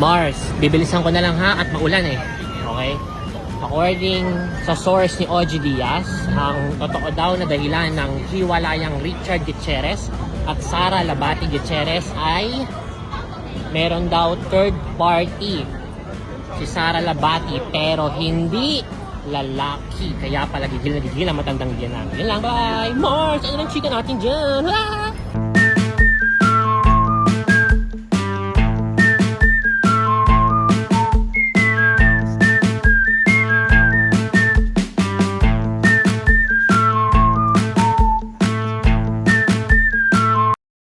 Mars, bibilisan ko na lang ha at maulan eh. Okay? According sa source ni OG Diaz, ang totoo daw na dahilan ng hiwalayang Richard Gutierrez at Sara Labati Gutierrez ay meron daw third party si Sara Labati pero hindi lalaki. Kaya pala gigil na matandang diyan namin. Yun lang, bye! Mars! Ano lang chika natin dyan? Ah!